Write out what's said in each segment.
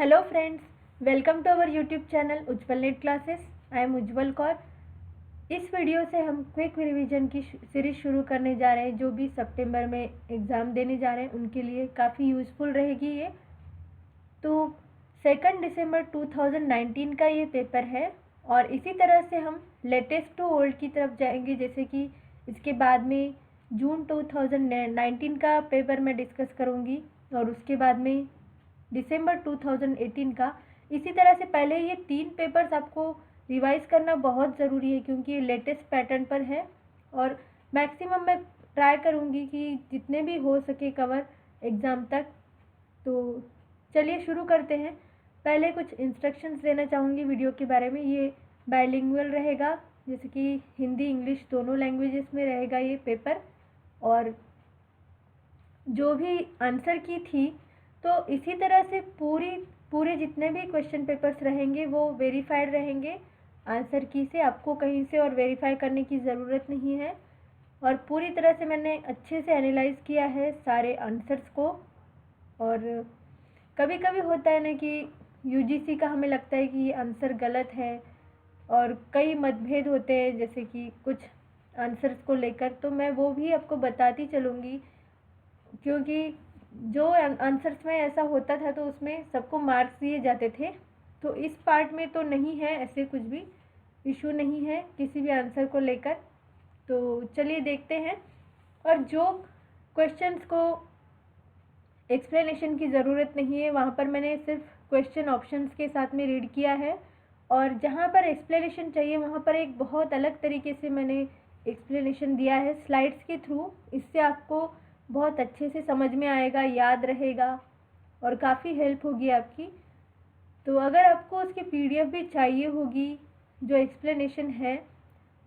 Hello friends, welcome to our YouTube channel Ujjwal net classes. I am Ujjwal Kaur. इस video से हम quick revision की series शुरू करने जा रहे हैं। जो भी सितंबर में एग्ज़ाम देने जा रहे हैं उनके लिए काफ़ी यूज़फुल रहेगी ये। तो 2 दिसंबर 2019 का ये पेपर है और इसी तरह से हम लेटेस्ट टू ओल्ड की तरफ जाएंगे। जैसे कि इसके बाद में जून 2019 का पेपर मैं डिस्कस करूँगी और उसके बाद में दिसंबर 2018 का। इसी तरह से पहले ये 3 पेपर्स आपको रिवाइज करना बहुत ज़रूरी है क्योंकि ये लेटेस्ट पैटर्न पर है और मैक्सिमम मैं ट्राई करूँगी कि जितने भी हो सके कवर एग्ज़ाम तक। तो चलिए शुरू करते हैं। पहले कुछ इंस्ट्रक्शंस देना चाहूँगी वीडियो के बारे में। ये बाइलिंगुअल रहेगा, जैसे कि हिंदी इंग्लिश दोनों लैंग्वेजेस में रहेगा ये पेपर। और जो भी आंसर की थी तो इसी तरह से पूरे जितने भी क्वेश्चन पेपर्स रहेंगे वो वेरीफाइड रहेंगे आंसर की से। आपको कहीं से और वेरीफाई करने की ज़रूरत नहीं है और पूरी तरह से मैंने अच्छे से एनालाइज किया है सारे आंसर्स को। और कभी कभी होता है ना कि यूजीसी का हमें लगता है कि ये आंसर गलत है और कई मतभेद होते हैं जैसे कि कुछ आंसर्स को लेकर। तो मैं वो भी आपको बताती चलूँगी क्योंकि जो आंसर्स में ऐसा होता था तो उसमें सबको मार्क्स दिए जाते थे। तो इस पार्ट में तो नहीं है, ऐसे कुछ भी इशू नहीं है किसी भी आंसर को लेकर। तो चलिए देखते हैं। और जो क्वेश्चंस को एक्सप्लेनेशन की ज़रूरत नहीं है वहाँ पर मैंने सिर्फ क्वेश्चन ऑप्शंस के साथ में रीड किया है और जहाँ पर एक्सप्लेनेशन चाहिए वहाँ पर एक बहुत अलग तरीके से मैंने एक्सप्लेनेशन दिया है स्लाइड्स के थ्रू। इससे आपको बहुत अच्छे से समझ में आएगा, याद रहेगा और काफ़ी हेल्प होगी आपकी। तो अगर आपको उसकी पीडीएफ भी चाहिए होगी जो एक्सप्लेनेशन है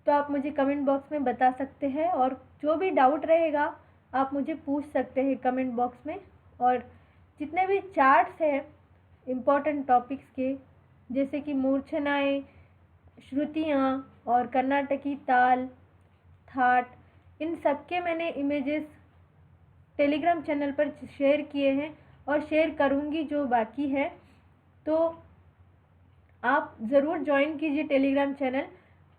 तो आप मुझे कमेंट बॉक्स में बता सकते हैं और जो भी डाउट रहेगा आप मुझे पूछ सकते हैं कमेंट बॉक्स में। और जितने भी चार्ट्स हैं इम्पॉर्टेंट टॉपिक्स के, जैसे कि मूर्छनाएँ, श्रुतियाँ और कर्नाटकी ताल, थाट, इन सब के मैंने इमेजेस टेलीग्राम चैनल पर शेयर किए हैं और शेयर करूँगी जो बाकी है। तो आप ज़रूर ज्वाइन कीजिए टेलीग्राम चैनल।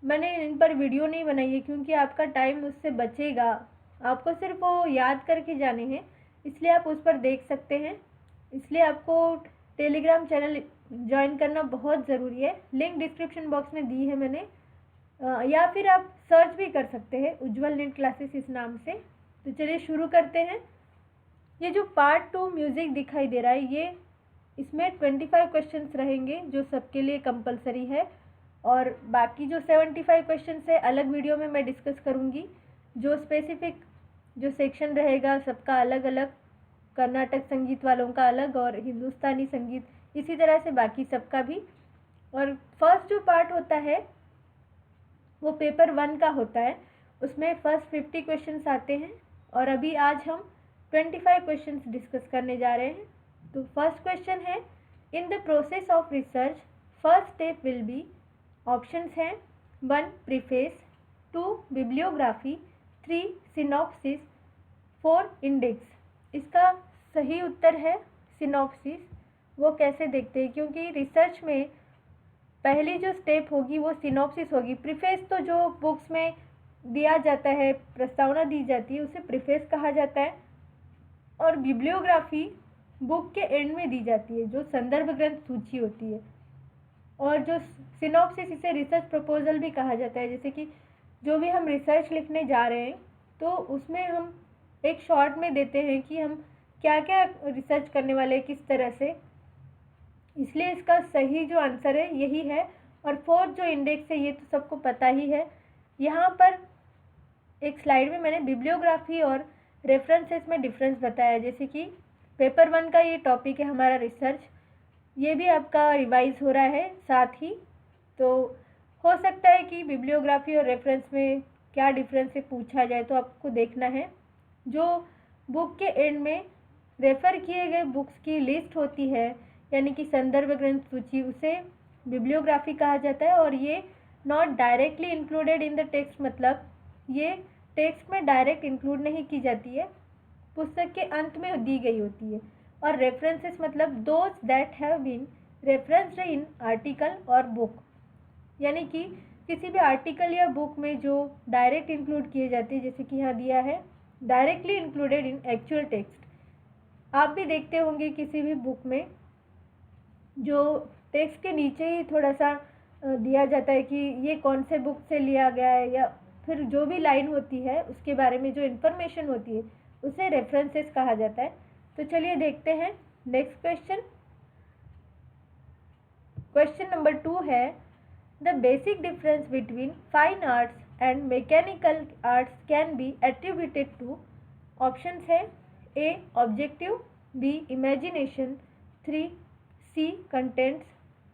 मैंने इन पर वीडियो नहीं बनाई है क्योंकि आपका टाइम उससे बचेगा। आपको सिर्फ वो याद करके जाने हैं, इसलिए आप उस पर देख सकते हैं। इसलिए आपको टेलीग्राम चैनल ज्वाइन करना बहुत ज़रूरी है। लिंक डिस्क्रिप्शन बॉक्स में दी है मैंने, या फिर आप सर्च भी कर सकते हैं उज्जवल नेट क्लासेस इस नाम से। तो चलिए शुरू करते हैं। ये जो पार्ट 2 म्यूज़िक दिखाई दे रहा है ये इसमें 25 क्वेश्चंस रहेंगे जो सबके लिए कंपलसरी है और बाकी जो 75 क्वेश्चंस है अलग वीडियो में मैं डिस्कस करूँगी। जो स्पेसिफिक जो सेक्शन रहेगा सबका अलग अलग, कर्नाटक संगीत वालों का अलग और हिंदुस्तानी संगीत, इसी तरह से बाकी सबका भी। और फर्स्ट जो पार्ट होता है वो पेपर 1 का होता है, उसमें फर्स्ट 50 क्वेश्चंस आते हैं और अभी आज हम 25 क्वेश्चंस डिस्कस करने जा रहे हैं। तो फर्स्ट क्वेश्चन है, in the process of research first step will be. Options हैं 1 प्रीफेस, 2 बिब्लियोग्राफी, 3 सिनॉप्सिस, 4 इंडेक्स। इसका सही उत्तर है सिनॉप्सिस। वो कैसे देखते हैं, क्योंकि रिसर्च में पहली जो स्टेप होगी वो सिनॉप्सिस होगी। प्रीफेस तो जो बुक्स में दिया जाता है, प्रस्तावना दी जाती है, उसे प्रीफेस कहा जाता है। और बिब्लियोग्राफी बुक के एंड में दी जाती है जो संदर्भ ग्रंथ सूची होती है। और जो सिनॉप्सिस, इसे रिसर्च प्रपोजल भी कहा जाता है। जैसे कि जो भी हम रिसर्च लिखने जा रहे हैं तो उसमें हम एक शॉर्ट में देते हैं कि हम क्या क्या रिसर्च करने वाले हैं, किस तरह से। इसलिए इसका सही जो आंसर है यही है। और 4 जो इंडेक्स है ये तो सबको पता ही है। यहाँ पर एक स्लाइड में मैंने बिब्लियोग्राफी और रेफरेंसेस में डिफरेंस बताया। जैसे कि पेपर 1 का ये टॉपिक है हमारा रिसर्च, ये भी आपका रिवाइज हो रहा है साथ ही। तो हो सकता है कि बिब्लियोग्राफी और रेफरेंस में क्या डिफरेंस है पूछा जाए तो आपको देखना है। जो बुक के एंड में रेफ़र किए गए बुक्स की लिस्ट होती है यानी कि संदर्भ ग्रंथ सूची, उसे बिब्लियोग्राफी कहा जाता है। और ये not directly included in the text, मतलब ये टेक्स्ट में डायरेक्ट इंक्लूड नहीं की जाती है, पुस्तक के अंत में दी गई होती है। और रेफरेंसेस मतलब those that have been referenced in article और बुक, यानी कि किसी भी आर्टिकल या बुक में जो डायरेक्ट इंक्लूड किए जाते हैं, जैसे कि यहाँ दिया है directly included in actual text. आप भी देखते होंगे किसी भी बुक में जो टेक्स्ट के नीचे ही थोड़ा सा दिया जाता है कि ये कौन से बुक से लिया गया है, या फिर जो भी लाइन होती है उसके बारे में जो इन्फॉर्मेशन होती है उसे रेफरेंसेस कहा जाता है। तो चलिए देखते हैं नेक्स्ट क्वेश्चन। क्वेश्चन नंबर 2 है the basic difference between fine arts and mechanical arts can be attributed to. Options है a objective, b imagination, 3 c contents.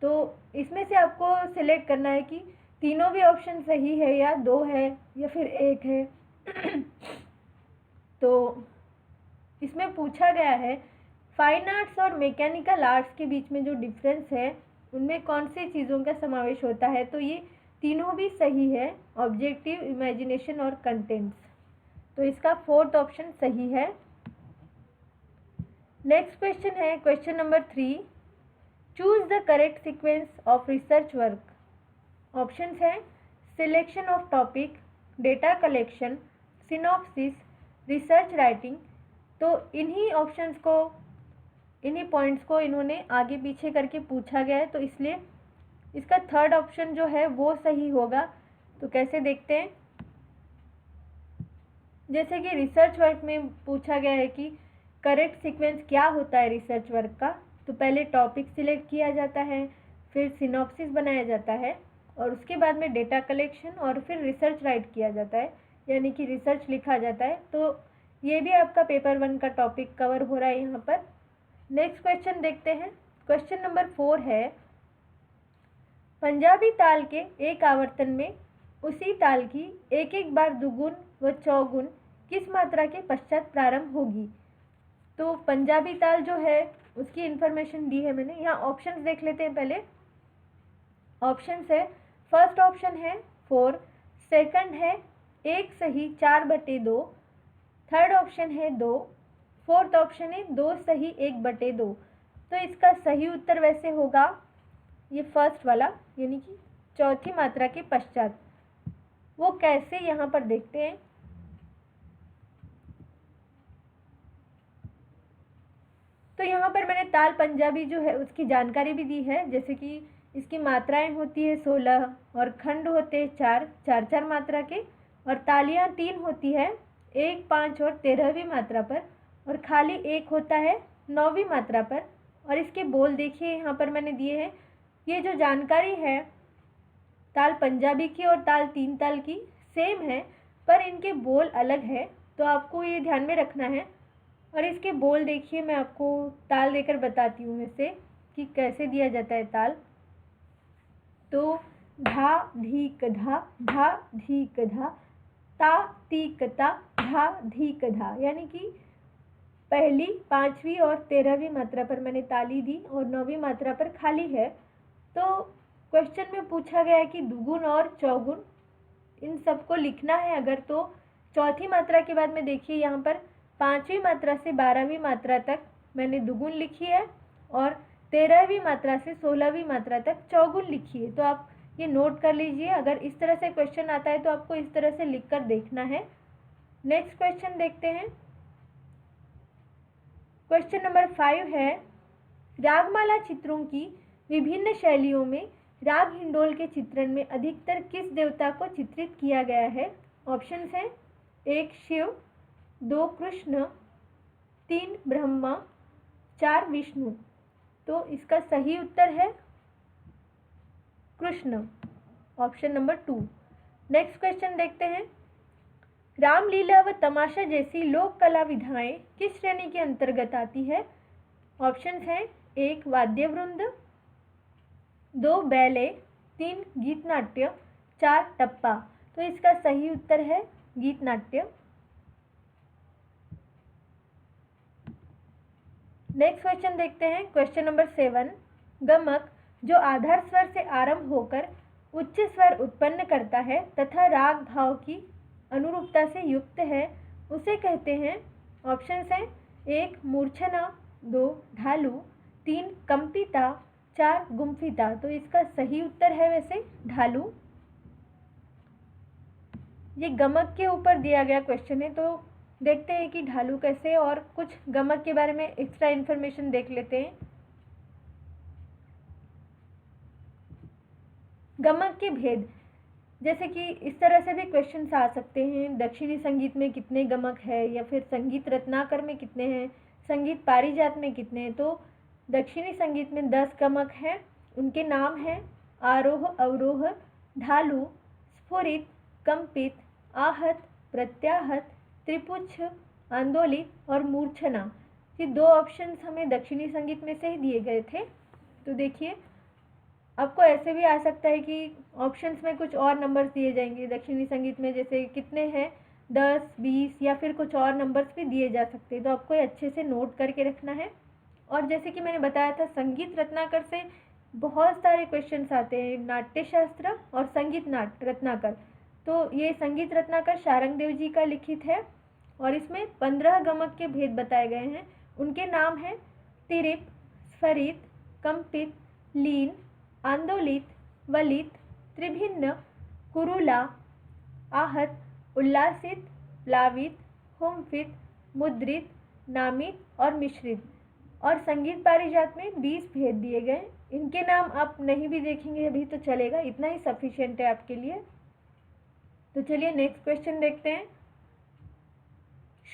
तो इसमें से आपको सिलेक्ट करना है कि तीनों भी ऑप्शन सही है या 2 है या फिर 1 है। तो इसमें पूछा गया है फाइन आर्ट्स और मैकेनिकल आर्ट्स के बीच में जो डिफरेंस है उनमें कौन सी चीज़ों का समावेश होता है। तो ये तीनों भी सही है, ऑब्जेक्टिव, इमेजिनेशन और कंटेंट्स। तो इसका 4th ऑप्शन सही है। नेक्स्ट क्वेश्चन है question number 3, choose the correct sequence of research work. Options हैं selection of topic, data collection, synopsis, research writing. तो इन्हीं ऑप्शंस को, इन्हीं पॉइंट्स को इन्होंने आगे पीछे करके पूछा गया है, तो इसलिए इसका 3rd ऑप्शन जो है वो सही होगा। तो कैसे देखते हैं, जैसे कि रिसर्च वर्क में पूछा गया है कि करेक्ट सीक्वेंस क्या होता है रिसर्च वर्क का। तो पहले टॉपिक सिलेक्ट किया जाता है, फिर सिनॉप्सिस बनाया जाता है और उसके बाद में डेटा कलेक्शन और फिर रिसर्च राइट किया जाता है, यानी कि रिसर्च लिखा जाता है। तो ये भी आपका पेपर 1 का टॉपिक कवर हो रहा है यहाँ पर। नेक्स्ट क्वेश्चन देखते हैं। क्वेश्चन नंबर 4 है पंजाबी ताल के एक आवर्तन में उसी ताल की एक एक बार दुगुन व चौगुन किस मात्रा के पश्चात प्रारंभ होगी। तो पंजाबी ताल जो है उसकी इन्फॉर्मेशन दी है मैंने। यहाँ ऑप्शंस देख लेते हैं पहले। ऑप्शंस है, फर्स्ट ऑप्शन है 4, सेकंड है 1 सही 4/2, थर्ड ऑप्शन है 2, फोर्थ ऑप्शन है 2 सही 1/2। तो इसका सही उत्तर वैसे होगा ये फर्स्ट वाला, यानी कि चौथी मात्रा के पश्चात। वो कैसे यहाँ पर देखते हैं। तो यहाँ पर मैंने ताल पंजाबी जो है उसकी जानकारी भी दी है, जैसे कि इसकी मात्राएं होती है 16 और खंड होते हैं 4 मात्रा के, और तालियां 3 होती है 1, 5 और 13वीं मात्रा पर, और खाली 1 होता है 9वीं मात्रा पर। और इसके बोल देखिए यहाँ पर मैंने दिए हैं। ये जो जानकारी है ताल पंजाबी की और ताल 3 ताल की सेम है, पर इनके बोल अलग है, तो आपको ये ध्यान में रखना है। और इसके बोल देखिए, मैं आपको ताल देकर बताती हूँ इसे कि कैसे दिया जाता है ताल। तो धा धीक धा, धा धीक धा, ता तीक ता, धा धीक धा, यानी कि पहली, 5वीं और 13वीं मात्रा पर मैंने ताली दी और 9वीं मात्रा पर खाली है। तो क्वेश्चन में पूछा गया है कि दुगुन और चौगुन इन सबको लिखना है अगर, तो चौथी मात्रा के बाद में देखिए यहाँ पर 5वीं मात्रा से 12वीं मात्रा तक मैंने दुगुन लिखी है और 13वीं मात्रा से 16वीं मात्रा तक चौगुन लिखी है। तो आप ये नोट कर लीजिए, अगर इस तरह से क्वेश्चन आता है तो आपको इस तरह से लिखकर देखना है। नेक्स्ट क्वेश्चन देखते हैं। क्वेश्चन नंबर 5 है रागमाला चित्रों की विभिन्न शैलियों में राग हिंडोल के चित्रण में अधिकतर किस देवता को चित्रित किया गया है। ऑप्शंस हैं 1 शिव, 2 कृष्ण, 3 ब्रह्मा, 4 विष्णु। तो इसका सही उत्तर है Krishna, option number 2। Next question देखते हैं। रामलीला व तमाशा जैसी लोक कला विधाएं किस श्रेणी के अंतर्गत आती है। ऑप्शंस हैं 1 वाद्य वृंद, 2 बैले, 3 गीत नाट्य, 4 टप्पा। तो इसका सही उत्तर है गीत नाट्य। नेक्स्ट क्वेश्चन देखते हैं। क्वेश्चन नंबर 7, गमक जो आधार स्वर से आरंभ होकर उच्च स्वर उत्पन्न करता है तथा राग भाव की अनुरूपता से युक्त है, उसे कहते हैं। ऑप्शंस हैं 1 मूर्छना, 2 ढालू, 3 कंपिता, 4 गुम्फिता। तो इसका सही उत्तर है वैसे ढालू। ये गमक के ऊपर दिया गया क्वेश्चन है, तो देखते हैं कि ढालू कैसे, और कुछ गमक के बारे में एक्स्ट्रा इन्फॉर्मेशन देख लेते हैं। गमक के भेद, जैसे कि इस तरह से भी क्वेश्चन आ सकते हैं, दक्षिणी संगीत में कितने गमक है, या फिर संगीत रत्नाकर में कितने हैं, संगीत पारिजात में कितने हैं। तो दक्षिणी संगीत में 10 गमक हैं, उनके नाम हैं आरोह, अवरोह, ढालू, स्फुरित, कंपित, आहत, प्रत्याहत, त्रिपुच्छ, आंदोलित और मूर्छना। ये 2 ऑप्शंस हमें दक्षिणी संगीत में से ही दिए गए थे। तो देखिए, आपको ऐसे भी आ सकता है कि ऑप्शंस में कुछ और नंबर्स दिए जाएंगे दक्षिणी संगीत में, जैसे कितने हैं 10, 20 या फिर कुछ और नंबर्स भी दिए जा सकते हैं। तो आपको अच्छे से नोट करके रखना है। और जैसे कि मैंने बताया था, संगीत रत्नाकर से बहुत सारे क्वेश्चंस आते हैं, नाट्यशास्त्र और संगीत रत्नाकर। तो ये संगीत रत्नाकर शारंगदेव जी का लिखित है, और इसमें 15 गमक के भेद बताए गए हैं। उनके नाम हैं तिरिप, स्फरित, कंपित, लीन, आंदोलित, वलित, त्रिभिन्न, कुरुला, आहत, उल्लासित, प्लावित, हुमफित, मुद्रित, नामित और मिश्रित। और संगीत पारिजात में 20 भेद दिए गए। इनके नाम आप नहीं भी देखेंगे अभी तो चलेगा, इतना ही सफिशिएंट है आपके लिए। तो चलिए नेक्स्ट क्वेश्चन देखते हैं।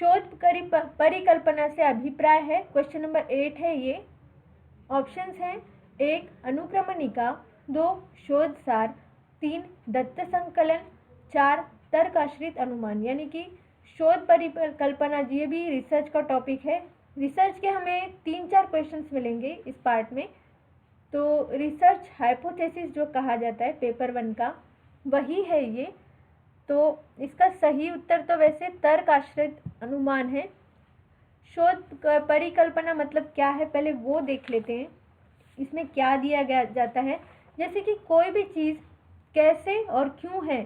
शोध परिकल्पना से अभिप्राय है, क्वेश्चन नंबर 8 है ये। ऑप्शंस हैं 1 अनुक्रमणिका, 2 शोध सार, 3 दत्त संकलन, 4 तर्क आश्रित अनुमान। यानी कि शोध परिकल्पना, ये भी रिसर्च का टॉपिक है। रिसर्च के हमें 3-4 क्वेश्चंस मिलेंगे इस पार्ट में। तो रिसर्च हाइपोथेसिस जो कहा जाता है पेपर 1 का, वही है ये। तो इसका सही उत्तर तो वैसे तर्क आश्रित अनुमान है। शोध परिकल्पना मतलब क्या है, पहले वो देख लेते हैं। इसमें क्या दिया गया जाता है, जैसे कि कोई भी चीज़ कैसे और क्यों है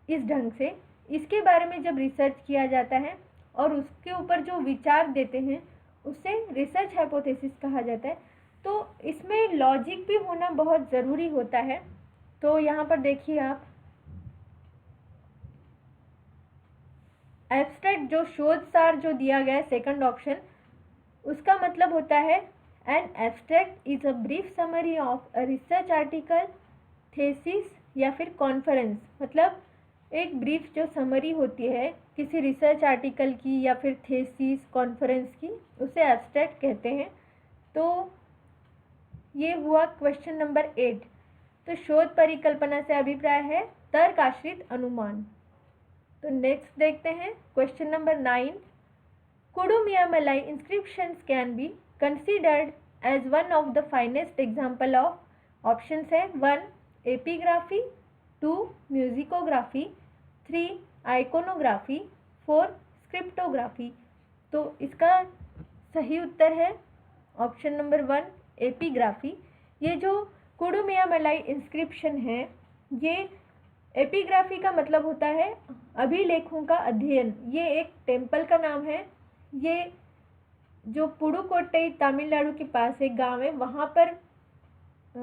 इस ढंग से, इसके बारे में जब रिसर्च किया जाता है और उसके ऊपर जो विचार देते हैं, उसे रिसर्च हाइपोथेसिस कहा जाता है। तो इसमें लॉजिक भी होना बहुत ज़रूरी होता है। तो यहाँ पर देखिए आप, एब्स्ट्रैक्ट जो शोध सार जो दिया गया है सेकंड ऑप्शन, उसका मतलब होता है an abstract is a brief summary of a research article, thesis या फिर कॉन्फ्रेंस। मतलब एक ब्रीफ जो समरी होती है किसी रिसर्च आर्टिकल की या फिर थेसिस कॉन्फ्रेंस की, उसे एब्स्ट्रैक्ट कहते हैं। तो ये हुआ क्वेश्चन नंबर 8। तो शोध परिकल्पना से अभिप्राय है तर्क आश्रित अनुमान। तो नेक्स्ट देखते हैं question number 9। कुडुमियामलाई inscriptions can be considered as one of the finest example of, options है 1 एपिग्राफी, 2 म्यूजिकोग्राफी, 3 आइकोनोग्राफी, 4 स्क्रिप्टोग्राफी। तो इसका सही उत्तर है ऑप्शन नंबर 1 एपिग्राफी। ये जो कुडुमियामलाई इंस्क्रिप्शन है, ये एपिग्राफी का मतलब होता है अभिलेखों का अध्ययन। ये एक टेम्पल का नाम है। ये जो पुडुकोट्टई तमिलनाडु के पास एक गांव है, वहाँ पर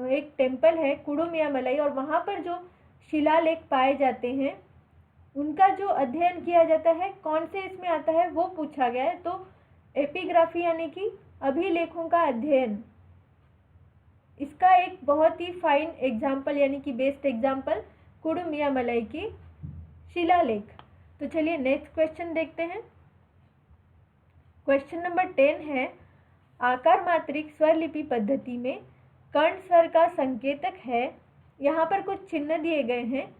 एक टेम्पल है कुडुमियामलाई, और वहाँ पर जो शिलालेख पाए जाते हैं उनका जो अध्ययन किया जाता है, कौन से इसमें आता है वो पूछा गया है। तो एपिग्राफी यानी कि अभिलेखों का अध्ययन, इसका एक बहुत ही फाइन एग्जाम्पल यानी कि बेस्ट एग्जाम्पल कुडुमियामलाई की शिलालेख। तो चलिए नेक्स्ट क्वेश्चन देखते हैं। क्वेश्चन नंबर 10 है, आकार मात्रिक स्वरलिपि पद्धति में कर्ण स्वर का संकेतक है। यहाँ पर कुछ चिन्ह दिए गए हैं।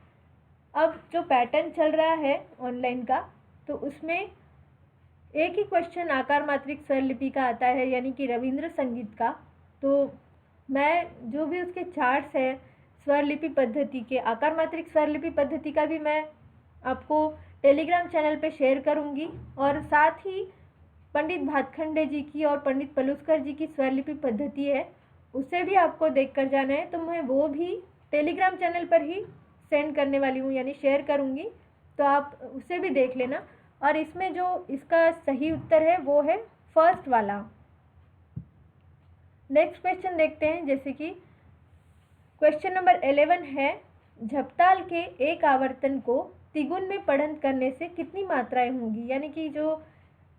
अब जो पैटर्न चल रहा है ऑनलाइन का, तो उसमें एक ही क्वेश्चन आकार मात्रिक स्वरलिपि का आता है, यानी कि रविंद्र संगीत का। तो मैं जो भी उसके चार्ट्स है स्वरलिपि पद्धति के, आकार मात्रिक स्वरलिपि पद्धति का भी मैं आपको टेलीग्राम चैनल पे शेयर करूँगी, और साथ ही पंडित भातखंडे जी की और पंडित पलुस्कर जी की स्वरलिपि पद्धति है, उसे भी आपको देखकर जाना है। तो मैं वो भी टेलीग्राम चैनल पर ही सेंड करने वाली हूँ, यानी शेयर करूँगी, तो आप उसे भी देख लेना। और इसमें जो इसका सही उत्तर है वो है फर्स्ट वाला। नेक्स्ट क्वेश्चन देखते हैं, जैसे कि क्वेश्चन नंबर 11 है, झपताल के एक आवर्तन को तिगुन में पढ़ंत करने से कितनी मात्राएं होंगी। यानी कि जो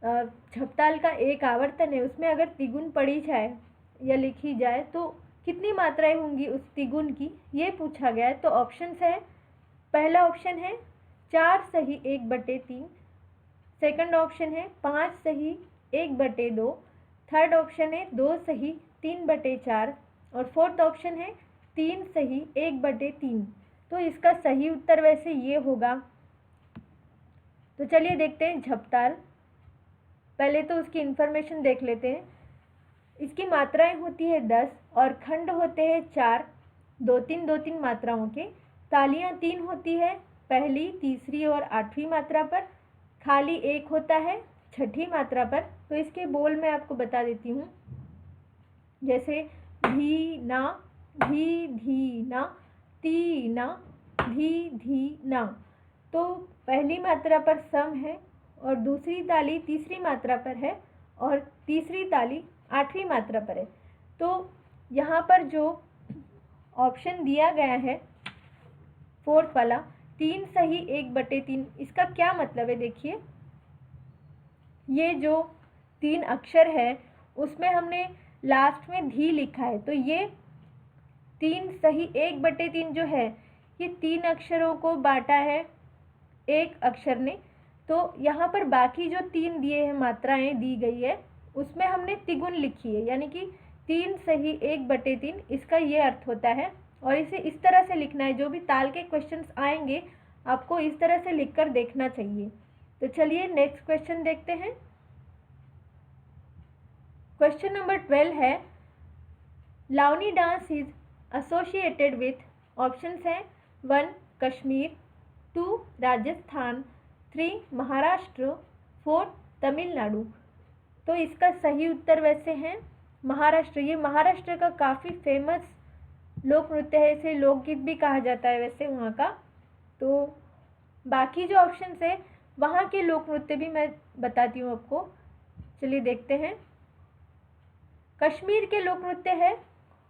झपताल का एक आवर्तन है उसमें अगर तिगुन पढ़ी जाए या लिखी जाए तो कितनी मात्राएं होंगी उस तिगुन की, ये पूछा गया है। तो ऑप्शंस है, पहला ऑप्शन है 4 सही 1/3, सेकंड ऑप्शन है 5 सही 1/2, थर्ड ऑप्शन है 2 सही 3/4 और फोर्थ ऑप्शन है 3 सही 1/3। तो इसका सही उत्तर वैसे ये होगा। तो चलिए देखते हैं झपताल। पहले तो उसकी इन्फॉर्मेशन देख लेते हैं। इसकी मात्राएं होती है 10 और खंड होते हैं 4, 2-3 मात्राओं के। तालियां 3 होती है, पहली, तीसरी और 8वीं मात्रा पर। खाली 1 होता है 6ठी मात्रा पर। तो इसके बोल मैं आपको बता देती हूँ, जैसे धी ना, धी धी ना, ती ना, धी धी ना। तो पहली मात्रा पर सम है और दूसरी ताली तीसरी मात्रा पर है और तीसरी ताली 8वीं मात्रा पर है। तो यहाँ पर जो ऑप्शन दिया गया है फोर्थ वाला 3 सही 1/3, इसका क्या मतलब है देखिए। ये जो 3 अक्षर है उसमें हमने लास्ट में धी लिखा है, तो ये 3 सही 1/3 जो है ये 3 अक्षरों को बांटा है एक अक्षर ने। तो यहाँ पर बाकी जो 3 दिए हैं मात्राएं दी गई है उसमें हमने तिगुन लिखी है, यानी कि 3 सही 1/3, इसका ये अर्थ होता है। और इसे इस तरह से लिखना है, जो भी ताल के क्वेश्चंस आएंगे आपको इस तरह से लिखकर देखना चाहिए। तो चलिए नेक्स्ट क्वेश्चन देखते हैं। क्वेश्चन नंबर 12 है, Lavani dance is associated with, options हैं 1 कश्मीर, 2 राजस्थान, 3 महाराष्ट्र, 4 तमिलनाडु। तो इसका सही उत्तर वैसे है महाराष्ट्र। ये महाराष्ट्र का काफ़ी फेमस लोक नृत्य है, इसे लोकगीत भी कहा जाता है वैसे वहाँ का। तो बाकी जो ऑप्शंस है वहाँ के लोक नृत्य भी मैं बताती हूँ आपको। चलिए देखते हैं। कश्मीर के लोक नृत्य है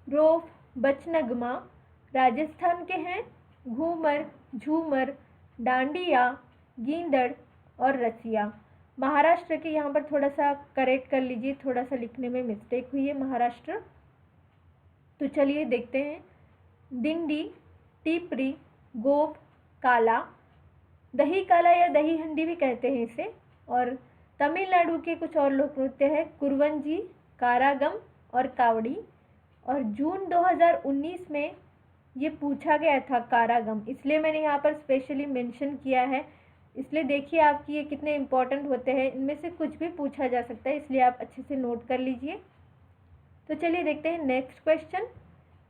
रोफ, बचनगमा। राजस्थान के हैं घूमर, झूमर, डांडिया, गींदड़ और रसिया। महाराष्ट्र के यहाँ पर थोड़ा सा करेक्ट कर लीजिए, थोड़ा सा लिखने में मिस्टेक हुई है महाराष्ट्र। तो चलिए देखते हैं। डिंडी, टिपरी, गोप, काला, दही काला या दही हंडी भी कहते हैं इसे। और तमिलनाडु के कुछ और लोक नृत्य है कुरवंजी, कारागम और कावड़ी। और जून 2019 में ये पूछा गया था कारागम, इसलिए मैंने यहाँ पर स्पेशली मेंशन किया है। इसलिए देखिए आपकी ये कितने इम्पोर्टेंट होते हैं, इनमें से कुछ भी पूछा जा सकता है, इसलिए आप अच्छे से नोट कर लीजिए। तो चलिए देखते हैं नेक्स्ट क्वेश्चन।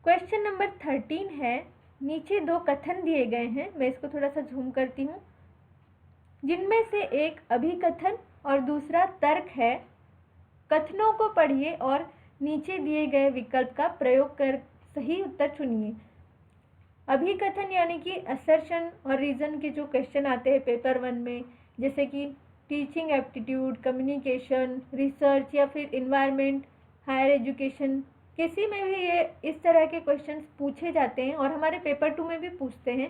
क्वेश्चन नंबर 13 है, नीचे 2 कथन दिए गए हैं, मैं इसको थोड़ा सा झूम करती हूँ, जिनमें से एक अभिकथन और दूसरा तर्क है। कथनों को पढ़िए और नीचे दिए गए विकल्प का प्रयोग कर सही उत्तर चुनिए। अभिकथन यानी कि असर्शन और रीज़न के जो क्वेश्चन आते हैं पेपर 1 में, जैसे कि टीचिंग एप्टीट्यूड, कम्युनिकेशन, रिसर्च या फिर इन्वायरमेंट, हायर एजुकेशन, किसी में भी ये इस तरह के क्वेश्चंस पूछे जाते हैं और हमारे पेपर 2 में भी पूछते हैं।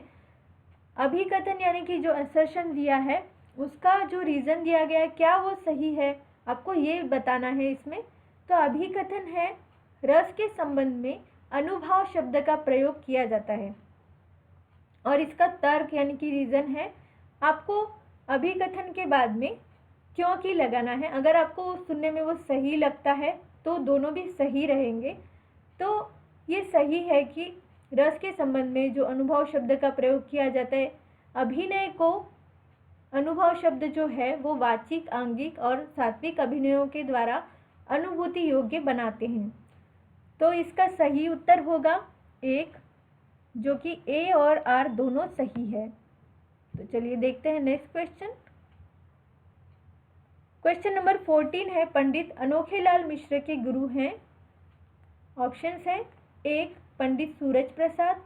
अभिकथन यानी कि जो असर्शन दिया है उसका जो रीज़न दिया गया है क्या वो सही है, आपको ये बताना है इसमें। तो अभिकथन है रस के संबंध में अनुभाव शब्द का प्रयोग किया जाता है। और इसका तर्क यानी कि रीज़न है, आपको अभिकथन के बाद में क्योंकि लगाना है। अगर आपको सुनने में वो सही लगता है तो दोनों भी सही रहेंगे। तो ये सही है कि रस के संबंध में जो अनुभव शब्द का प्रयोग किया जाता है, अभिनय को अनुभव शब्द जो है वो वाचिक, आंगिक और सात्विक अभिनयों के द्वारा अनुभूति योग्य बनाते हैं। तो इसका सही उत्तर होगा 1, जो कि ए और आर दोनों सही है। तो चलिए देखते हैं नेक्स्ट क्वेश्चन। क्वेश्चन नंबर 14 है, पंडित अनोखेलाल मिश्र के गुरु हैं। ऑप्शंस हैं 1 पंडित सूरज प्रसाद,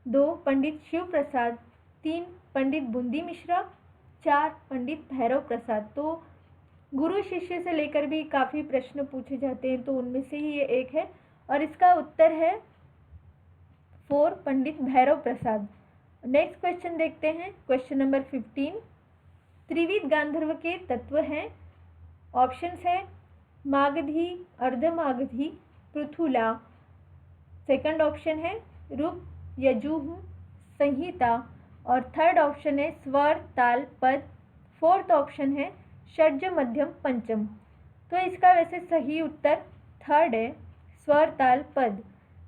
2 पंडित शिव प्रसाद, 3 पंडित बूंदी मिश्रा, 4 पंडित भैरव प्रसाद। तो गुरु शिष्य से लेकर भी काफ़ी प्रश्न पूछे जाते हैं, तो उनमें से ही ये एक है और इसका उत्तर है 4 पंडित भैरव प्रसाद। नेक्स्ट क्वेश्चन देखते हैं, क्वेश्चन नंबर 15। त्रिविध गांधर्व के तत्व हैं। ऑप्शंस है मागधी, अर्धमागधी, पृथुला। सेकंड ऑप्शन है रूप, यजुः, संहिता और थर्ड ऑप्शन है स्वर, ताल, पद। फोर्थ ऑप्शन है षड्ज, मध्यम, पंचम। तो इसका वैसे सही उत्तर थर्ड है, स्वर, ताल, पद।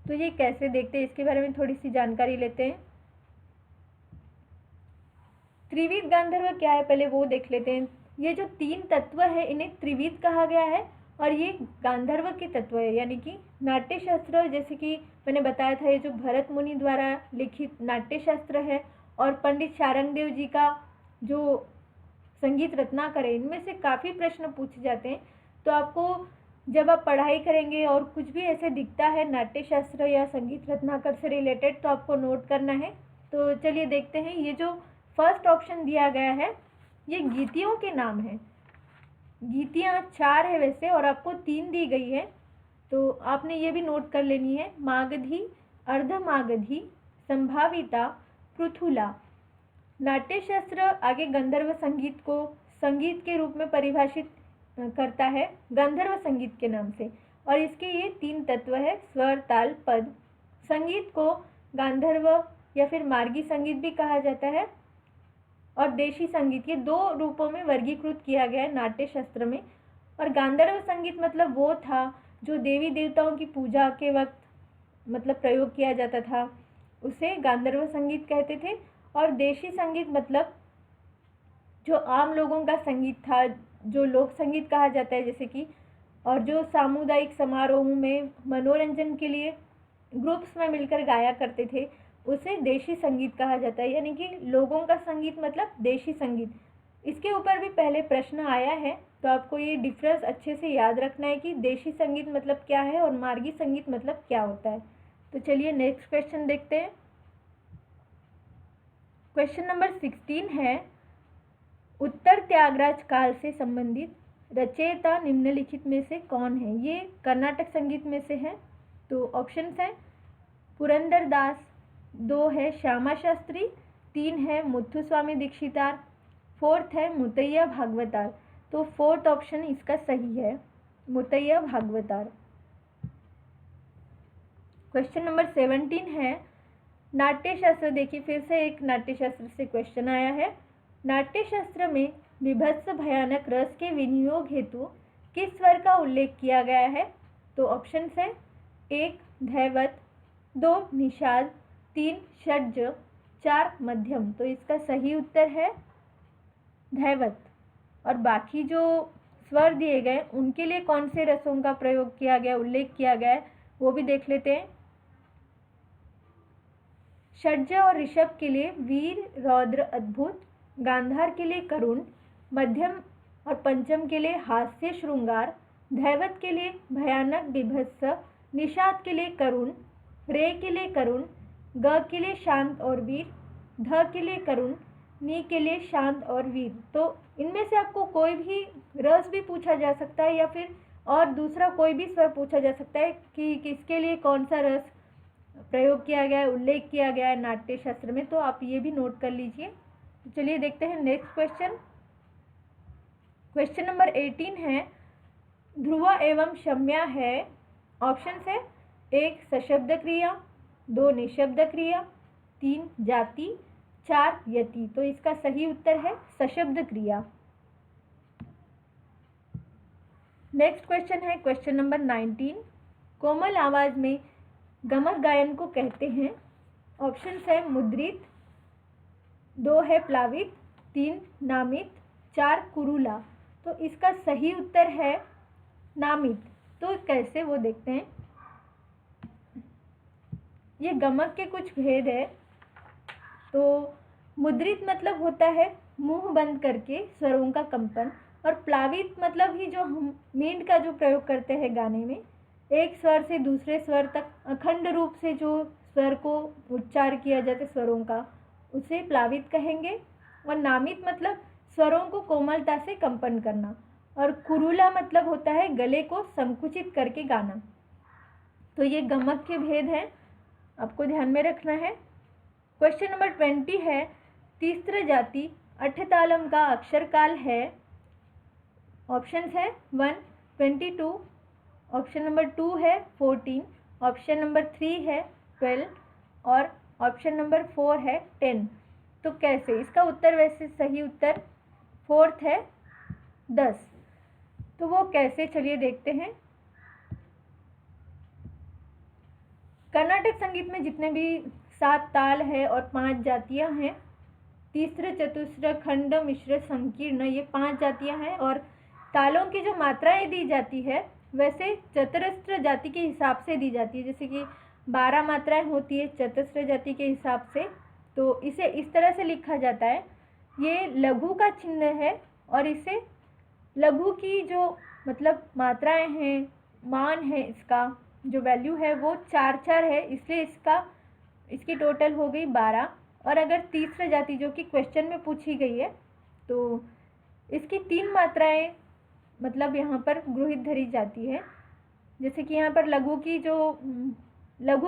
तो ये कैसे देखते हैं इसके बारे में थोड़ी सी जानकारी लेते हैं। त्रिविध गांधर्व क्या है पहले वो देख लेते हैं। ये जो 3 तत्व है इन्हें त्रिविध कहा गया है और ये गांधर्व के तत्व है, यानी कि नाट्य शास्त्र, जैसे कि मैंने बताया था ये जो भरत मुनि द्वारा लिखित नाट्य शास्त्र है और पंडित शारंगदेव जी का जो संगीत रत्नाकर है, इनमें से काफ़ी प्रश्न पूछे जाते हैं। तो आपको जब आप पढ़ाई करेंगे और कुछ भी ऐसे दिखता है नाट्य शास्त्र या संगीत रत्नाकर से रिलेटेड तो आपको नोट करना है। तो चलिए देखते हैं, ये जो फर्स्ट ऑप्शन दिया गया है ये गीतियों के नाम है। गीतियाँ 4 है वैसे और आपको 3 दी गई है, तो आपने ये भी नोट कर लेनी है, मागधी, अर्धमागधी, संभाविता, पृथुला। नाट्यशास्त्र आगे गंधर्व संगीत को संगीत के रूप में परिभाषित करता है गंधर्व संगीत के नाम से और इसके ये 3 तत्व है, स्वर, ताल, पद। संगीत को गांधर्व या फिर मार्गी संगीत भी कहा जाता है और देशी संगीत, ये 2 रूपों में वर्गीकृत किया गया है नाट्य शास्त्र में। और गांधर्व संगीत मतलब वो था जो देवी देवताओं की पूजा के वक्त मतलब प्रयोग किया जाता था, उसे गांधर्व संगीत कहते थे। और देशी संगीत मतलब जो आम लोगों का संगीत था, जो लोक संगीत कहा जाता है जैसे कि, और जो सामुदायिक समारोहों में मनोरंजन के लिए ग्रुप्स में मिलकर गाया करते थे, उसे देशी संगीत कहा जाता है, यानी कि लोगों का संगीत मतलब देशी संगीत। इसके ऊपर भी पहले प्रश्न आया है, तो आपको ये डिफरेंस अच्छे से याद रखना है कि देशी संगीत मतलब क्या है और मार्गी संगीत मतलब क्या होता है। तो चलिए नेक्स्ट क्वेश्चन देखते हैं। क्वेश्चन नंबर 16 है, उत्तर त्यागराज काल से संबंधित रचयिता निम्नलिखित में से कौन है। ये कर्नाटक संगीत में से है। तो ऑप्शंस हैं पुरंदर दास, 2 है श्यामा शास्त्री, 3 है मुथुस्वामी दीक्षितार, 4th है मुतैया भागवतार। तो 4th ऑप्शन इसका सही है, मुतैया भागवतार। क्वेश्चन नंबर 17 है, नाट्यशास्त्र। देखिए फिर से एक नाट्यशास्त्र से क्वेश्चन आया है। नाट्यशास्त्र में विभत्स भयानक रस के विनियोग हेतु किस स्वर का उल्लेख किया गया है। तो ऑप्शंस है 1 धैवत, 2 निषाद, 3 षड्ज, 4 मध्यम। तो इसका सही उत्तर है धैवत। और बाकी जो स्वर दिए गए उनके लिए कौन से रसों का प्रयोग किया गया, उल्लेख किया गया है, वो भी देख लेते हैं। षड्ज और ऋषभ के लिए वीर, रौद्र, अद्भुत, गांधार के लिए करुण, मध्यम और पंचम के लिए हास्य, श्रृंगार, धैवत के लिए भयानक, विभत्स, निषाद के लिए करुण, रे के लिए करुण, ग के लिए शांत और वीर, ध के लिए करुण, नी के लिए शांत और वीर। तो इनमें से आपको कोई भी रस भी पूछा जा सकता है या फिर और दूसरा कोई भी स्वर पूछा जा सकता है कि किसके लिए कौन सा रस प्रयोग किया गया है, उल्लेख किया गया है नाट्य शास्त्र में। तो आप ये भी नोट कर लीजिए। तो चलिए देखते हैं नेक्स्ट क्वेश्चन। क्वेश्चन नंबर 18 है, ध्रुवा एवं शम्या है। ऑप्शन है 1 सशब्द क्रिया, 2 निशब्द क्रिया, 3 जाति, 4 यति। तो इसका सही उत्तर है सशब्द क्रिया। नेक्स्ट क्वेश्चन है क्वेश्चन नंबर 19, कोमल आवाज में गमक गायन को कहते हैं। ऑप्शन है मुद्रित, 2 है प्लावित, 3 नामित, 4 कुरुला। तो इसका सही उत्तर है नामित। तो कैसे वो देखते हैं। ये गमक के कुछ भेद है। तो मुद्रित मतलब होता है मुंह बंद करके स्वरों का कंपन, और प्लावित मतलब ही जो हम मींड का जो प्रयोग करते हैं गाने में, एक स्वर से दूसरे स्वर तक अखंड रूप से जो स्वर को उच्चार किया जाता है स्वरों का, उसे प्लावित कहेंगे। और नामित मतलब स्वरों को कोमलता से कंपन करना। और कुरुला मतलब होता है गले को संकुचित करके गाना। तो ये गमक के भेद हैं, आपको ध्यान में रखना है। क्वेश्चन नंबर 20 है, तीसरा जाति अठतालम का अक्षरकाल है। ऑप्शंस है 1 22, ऑप्शन नंबर 2 है 14, ऑप्शन नंबर 3 है 12 और ऑप्शन नंबर 4 है 10। तो कैसे, इसका उत्तर वैसे सही उत्तर 4th है 10। तो वो कैसे, चलिए देखते हैं। कर्नाटक संगीत में जितने भी 7 ताल है और 5 जातियां हैं, तीसरा चतुस्र खंड मिश्र संकीर्ण, ये 5 जातियां हैं। और तालों की जो मात्राएं दी जाती है वैसे चतुस्र जाति के हिसाब से दी जाती है, जैसे कि 12 मात्राएं होती है चतुस्र जाति के हिसाब से। तो इसे इस तरह से लिखा जाता है, ये लघु का चिन्ह है और इसे लघु की जो मतलब मात्राएं हैं, मान है, इसका जो वैल्यू है वो 4 है, इसलिए इसकी टोटल हो गई 12। और अगर तीसरा जाति जो कि क्वेश्चन में पूछी गई है तो इसकी 3 मात्राएं मतलब यहाँ पर गृहीत धरी जाती है। जैसे कि यहाँ पर लघु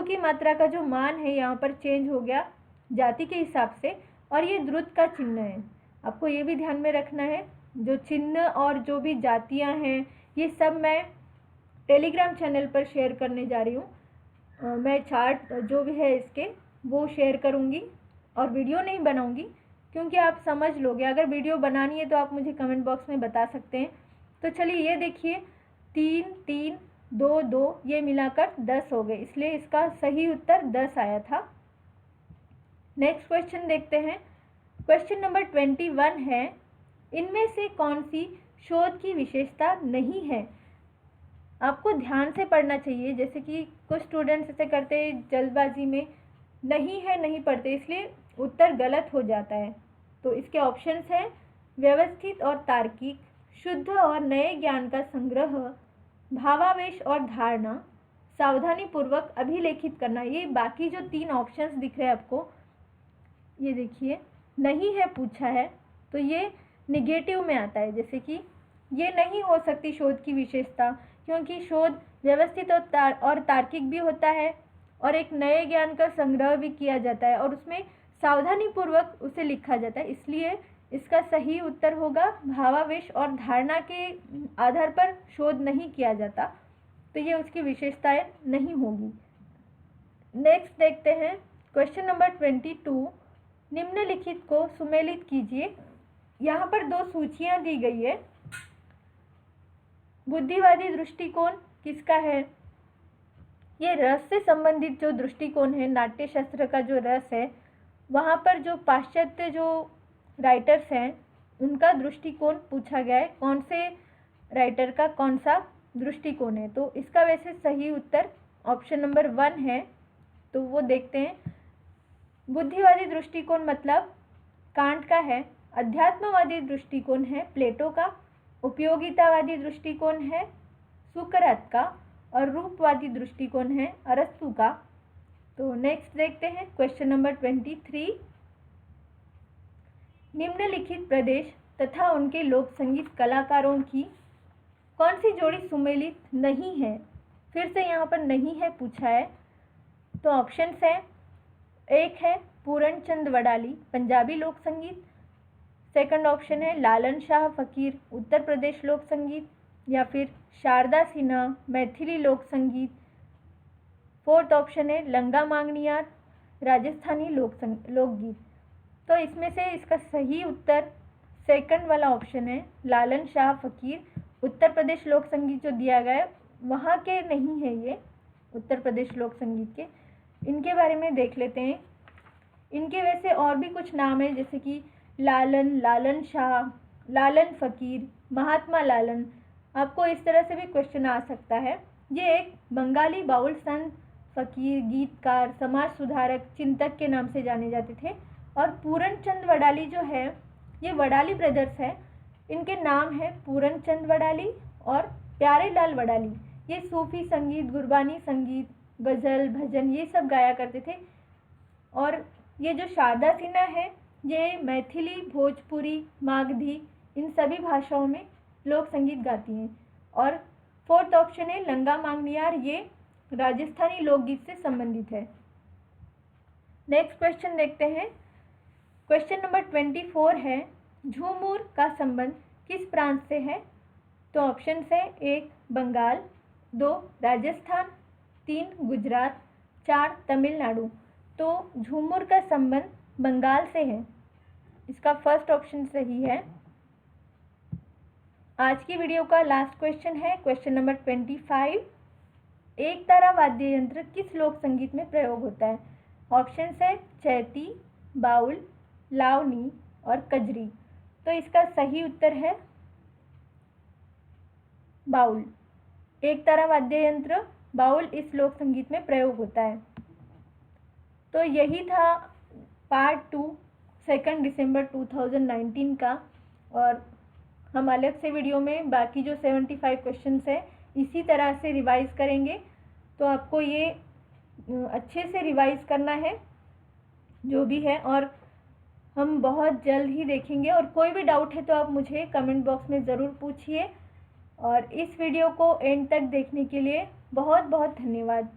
की मात्रा का जो मान है यहाँ पर चेंज हो गया जाति के हिसाब से, और ये द्रुत का चिन्ह है। आपको ये भी ध्यान में रखना है, जो चिन्ह और जो भी जातियाँ हैं ये सब मैं टेलीग्राम चैनल पर शेयर करने जा रही हूँ। मैं चार्ट जो भी है इसके वो शेयर करूँगी और वीडियो नहीं बनाऊँगी, क्योंकि आप समझ लोगे। अगर वीडियो बनानी है तो आप मुझे कमेंट बॉक्स में बता सकते हैं। तो चलिए ये देखिए, 3 3 2 2 ये मिलाकर 10 हो गए, इसलिए इसका सही उत्तर 10 आया था। नेक्स्ट क्वेश्चन देखते हैं। क्वेश्चन नंबर 21 है, इनमें से कौन सी शोध की विशेषता नहीं है। आपको ध्यान से पढ़ना चाहिए, जैसे कि कुछ स्टूडेंट्स ऐसे करते हैं जल्दबाजी में, नहीं है नहीं पढ़ते, इसलिए उत्तर गलत हो जाता है। तो इसके ऑप्शंस हैं व्यवस्थित और तार्किक, शुद्ध और नए ज्ञान का संग्रह, भावावेश और धारणा, सावधानी पूर्वक अभिलेखित करना। ये बाकी जो 3 ऑप्शंस दिख रहे हैं आपको, ये देखिए नहीं है पूछा है तो ये निगेटिव में आता है। जैसे कि ये नहीं हो सकती शोध की विशेषता, क्योंकि शोध व्यवस्थित और तार्किक भी होता है और एक नए ज्ञान का संग्रह भी किया जाता है और उसमें सावधानी पूर्वक उसे लिखा जाता है, इसलिए इसका सही उत्तर होगा भावावेश और धारणा के आधार पर शोध नहीं किया जाता, तो ये उसकी विशेषताएं नहीं होगी। नेक्स्ट देखते हैं क्वेश्चन नंबर 22, निम्नलिखित को सुमेलित कीजिए। यहाँ पर 2 सूचियाँ दी गई है। बुद्धिवादी दृष्टिकोण किसका है, ये रस से संबंधित जो दृष्टिकोण है, नाट्य शास्त्र का जो रस है, वहाँ पर जो पाश्चात्य जो राइटर्स हैं उनका दृष्टिकोण पूछा गया है, कौन से राइटर का कौन सा दृष्टिकोण है। तो इसका वैसे सही उत्तर ऑप्शन नंबर 1 है। तो वो देखते हैं। बुद्धिवादी दृष्टिकोण मतलब कांट का है, अध्यात्मवादी दृष्टिकोण है प्लेटो का, उपयोगितावादी दृष्टिकोण है सुकरात का और रूपवादी दृष्टिकोण है अरस्तु का। तो नेक्स्ट देखते हैं क्वेश्चन नंबर 23, निम्नलिखित प्रदेश तथा उनके लोक संगीत कलाकारों की कौन सी जोड़ी सुमेलित नहीं है। फिर से यहाँ पर नहीं है पूछा है, तो ऑप्शंस है, 1 है पूरण चंद वडाली पंजाबी लोक संगीत, सेकंड ऑप्शन है लालन शाह फकीर उत्तर प्रदेश लोक संगीत, या फिर शारदा सिन्हा मैथिली लोक संगीत, फोर्थ ऑप्शन है लंगा मांगनियार राजस्थानी लोकगीत। तो इसमें से इसका सही उत्तर सेकंड वाला ऑप्शन है, लालन शाह फकीर उत्तर प्रदेश लोक संगीत जो दिया गया है वहाँ के नहीं है ये उत्तर प्रदेश लोक संगीत के। इनके बारे में देख लेते हैं। इनके वैसे और भी कुछ नाम है, जैसे कि लालन, लालन शाह, लालन फकीर, महात्मा लालन। आपको इस तरह से भी क्वेश्चन आ सकता है। ये एक बंगाली बाउल संत, फकीर, गीतकार, समाज सुधारक, चिंतक के नाम से जाने जाते थे। और पूरण चंद वडाली जो है ये वडाली ब्रदर्स है, इनके नाम है पूरण चंद वडाली और प्यारे लाल वडाली। ये सूफी संगीत, गुरबानी संगीत, गज़ल, भजन ये सब गाया करते थे। और ये जो शारदा सिन्हा है ये मैथिली, भोजपुरी, मागधी इन सभी भाषाओं में लोक संगीत गाती हैं। और फोर्थ ऑप्शन है लंगा मांगनियार, ये राजस्थानी लोकगीत से संबंधित है। नेक्स्ट क्वेश्चन देखते हैं। क्वेश्चन नंबर 24 है, झूमर का संबंध किस प्रांत से है? तो ऑप्शन है 1 बंगाल, 2 राजस्थान, 3 गुजरात, 4 तमिलनाडु। तो झूमर का संबंध बंगाल से है, इसका फर्स्ट ऑप्शन सही है। आज की वीडियो का लास्ट क्वेश्चन है क्वेश्चन नंबर 25, एक तारा वाद्य यंत्र किस लोक संगीत में प्रयोग होता है? ऑप्शन है चैती, बाउल, लावनी और कजरी। तो इसका सही उत्तर है बाउल। एक तारा वाद्य यंत्र बाउल इस लोक संगीत में प्रयोग होता है। तो यही था पार्ट 2 2 दिसंबर 2019 का, और हम अलग से वीडियो में बाकी जो 75 क्वेश्चंस है इसी तरह से रिवाइज करेंगे। तो आपको ये अच्छे से रिवाइज करना है जो भी है, और हम बहुत जल्द ही देखेंगे। और कोई भी डाउट है तो आप मुझे कमेंट बॉक्स में ज़रूर पूछिए। और इस वीडियो को एंड तक देखने के लिए बहुत बहुत धन्यवाद।